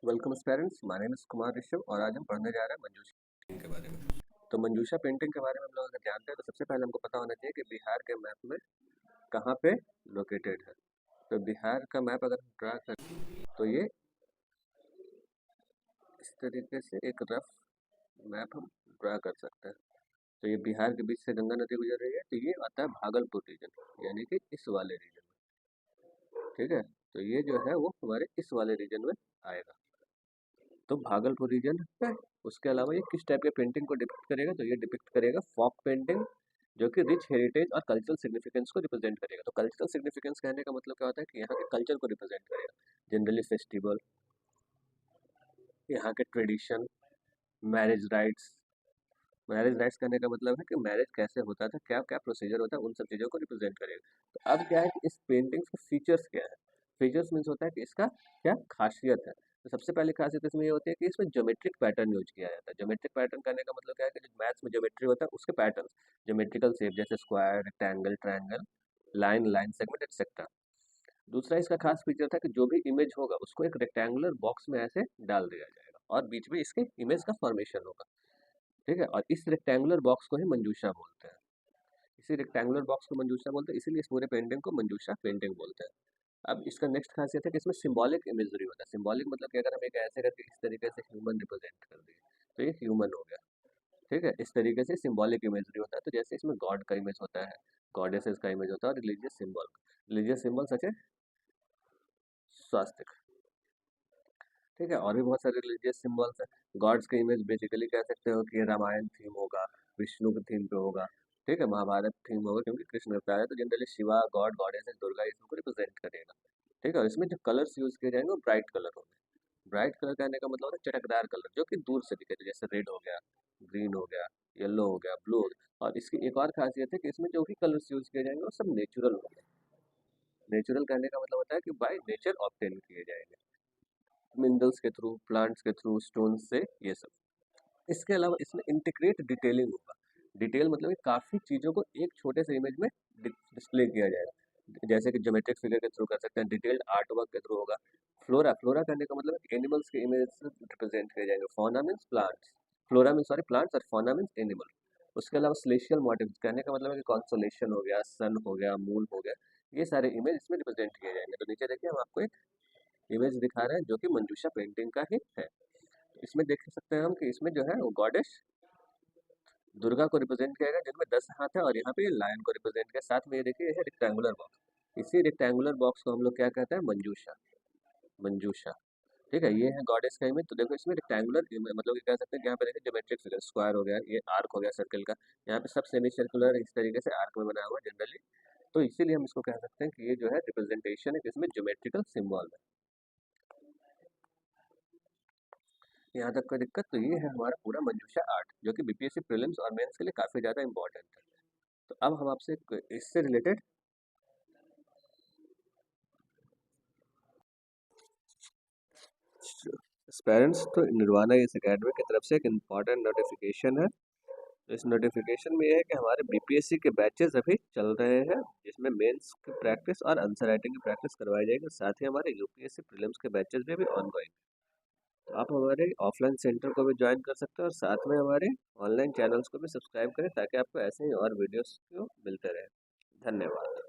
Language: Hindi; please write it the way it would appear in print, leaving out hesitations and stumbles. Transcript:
Welcome parents, my name is Kumar Rishabh और आज हम पढ़ने जा रहे हैं मंजूषा पेंटिंग के बारे में। तो मंजूषा पेंटिंग के बारे में हम लोग अगर जानते हैं तो सबसे पहले हमको पता होना चाहिए कि बिहार के मैप में कहाँ पे लोकेटेड है। तो बिहार का मैप अगर हम ड्रा करें तो ये इस तरीके से एक रफ मैप हम ड्रा कर सकते हैं। तो ये बिहार के बीच से गंगा नदी गुजर रही है, तो ये आता है भागलपुर रीजन, यानी कि इस वाले रीजन में। ठीक है, तो ये जो है वो हमारे इस वाले रीजन में आएगा। तो भागलपुर रीजन है। उसके अलावा ये किस टाइप के पेंटिंग को डिपिक्ट करेगा, तो ये डिपिक्ट करेगा फॉक पेंटिंग, जो कि रिच हेरिटेज और कल्चरल सिग्निफिकेंस को रिप्रेजेंट करेगा। तो कल्चरल सिग्निफिकेंस कहने का मतलब क्या होता है कि यहाँ के कल्चर को रिप्रेजेंट करेगा। जनरली फेस्टिवल, यहाँ के tradition, marriage rights. Marriage rights करने का मतलब है कि मैरिज कैसे होता था, क्या क्या प्रोसीजर होता है, उन सब चीज़ों को रिप्रेजेंट करेगा। तो अब क्या है कि इस पेंटिंग के फीचर्स क्या है। फीचर्स मीन्स होता है कि इसका क्या खासियत है। तो सबसे पहली खासियत इसमें ये होती है कि इसमें ज्योमेट्रिक पैटर्न यूज किया जाता है। ज्योमेट्रिक पैटर्न करने का मतलब क्या है कि जो मैथ्स में ज्योमेट्री होता है उसके पैटर्न, ज्योमेट्रिकल शेप जैसे square, rectangle, triangle, line, line segment etcetera. दूसरा इसका खास फीचर था कि जो भी इमेज होगा उसको एक रेक्टेंगुलर बॉक्स में ऐसे डाल दिया जाएगा और बीच में इसके इमेज का फॉर्मेशन होगा। ठीक है, और इस रेक्टेंगुलर बॉक्स को ही मंजूषा बोलते हैं। इसी रेक्टेंगुलर बॉक्स को मंजूषा बोलते हैं, इसीलिए इस पूरे पेंटिंग को मंजूषा पेंटिंग बोलते हैं। अब इसका नेक्स्ट खासियत है कि इसमें सिंबॉलिक इमेजरी होता है। सिंबॉलिक मतलब कि अगर हम एक ऐसे करके इस तरीके से ह्यूमन रिप्रेजेंट कर दिए तो ये ह्यूमन हो गया। ठीक है, इस तरीके से सिंबॉलिक इमेजरी होता है। तो जैसे इसमें गॉड का इमेज होता है, गॉडेसेस का इमेज होता है, और रिलीजियस सिंबल सच है स्वास्तिक। ठीक है, और भी बहुत सारे रिलीजियस सिंबल्स हैं। गॉड्स के इमेज बेसिकली कह सकते हो कि रामायण थीम होगा, विष्णु के थीम पे होगा। ठीक है, महाभारत थीम होगा क्योंकि कृष्ण अवतार है, तो generally Shiva God, goddess, Durga इसको रिप्रेजेंट करेगा। ठीक है, और इसमें जो कलर्स यूज किए जाएंगे वो ब्राइट कलर होंगे। ब्राइट कलर कहने का मतलब होता है चटकदार कलर, जो कि दूर से दिखे, तो जैसे रेड हो गया, ग्रीन हो गया, येलो हो गया, ब्लू हो गया। और इसकी एक और खासियत है कि इसमें जो भी कलर्स यूज किए जाएंगे वो सब नेचुरल होंगे। नेचुरल कहने का मतलब होता है कि बाय नेचर ऑब्टेन किए जाएंगे, मिनरल्स के थ्रू, प्लांट्स के थ्रू, स्टोन से, ये सब। इसके अलावा इसमें इंटीग्रेट डिटेलिंग होगा। डिटेल मतलब कि काफ़ी चीज़ों को एक छोटे से इमेज में डिस्प्ले किया जाएगा। जैसे कि ज्योमेट्रिक फिगर के थ्रू कर सकते हैं, डिटेल्ड आर्ट वर्क के थ्रू होगा। फ्लोरा, फ्लोरा करने का मतलब एनिमल्स के इमेज रिप्रेजेंट किए जाएंगे। Fauna means plants, flora means sorry plants, और फौना मीन्स एनिमल। उसके अलावा स्लेशियल मोटिव्स कहने का मतलब है कि कॉन्सोलेशन हो गया, सन हो गया, मून हो गया, ये सारे इमेज इसमें रिप्रेजेंट किए जाएंगे। तो नीचे देखिए हम आपको एक इमेज दिखा रहे हैं जो कि मंजूषा पेंटिंग का ही है। इसमें देख सकते हैं हम कि इसमें जो है वो गॉडेस दुर्गा को रिप्रेजेंट किया गया जिनमें 10 हाथ है, और यहाँ पे ये लायन को रिप्रेजेंट किया। साथ में ये देखिए है रेक्टेंगुलर बॉक्स। इसी रेक्टेंगुलर बॉक्स को हम लोग क्या कहते हैं, मंजूषा। मंजूषा। ठीक है, ये है गॉडेस का इमेज। तो देखो इसमें रेक्टेंगुलर मतलब ये कह सकते हैं कि यहाँ पे देखिए ज्योमेट्रिक फिगर स्क्वायर हो गया, ये आर्क हो गया सर्कल का, यहाँ पे सब सेमी सर्कुलर इस तरीके से आर्क में बनाया हुआ जनरली। तो इसीलिए हम इसको कह सकते हैं कि ये जो है रिप्रेजेंटेशन है इसमें ज्योमेट्रिकल सिंबल है। यहाँ तक कोई दिक्कत, तो ये है हमारा पूरा मंजूषा आर्ट, जो कि बीपीएससी प्रीलिम्स और मेंस के लिए काफ़ी ज़्यादा इंपॉर्टेंट है। तो अब हम आपसे इससे रिलेटेड पेरेंट्स, तो निर्वाणा इस एकेडमी की तरफ से एक इम्पॉर्टेंट नोटिफिकेशन है। इस नोटिफिकेशन में ये है कि हमारे बीपीएससी के बैचेस अभी चल रहे हैं, जिसमें मेंस की प्रैक्टिस और आंसर राइटिंग की प्रैक्टिस करवाई जाएगी। साथ ही हमारे यूपीएससी प्रीलिम्स के बैचेस भी अभी ऑनगोइंग। तो आप हमारे ऑफलाइन सेंटर को भी ज्वाइन कर सकते हैं और साथ में हमारे ऑनलाइन चैनल्स को भी सब्सक्राइब करें, ताकि आपको ऐसे ही और वीडियोस को मिलते रहे। धन्यवाद।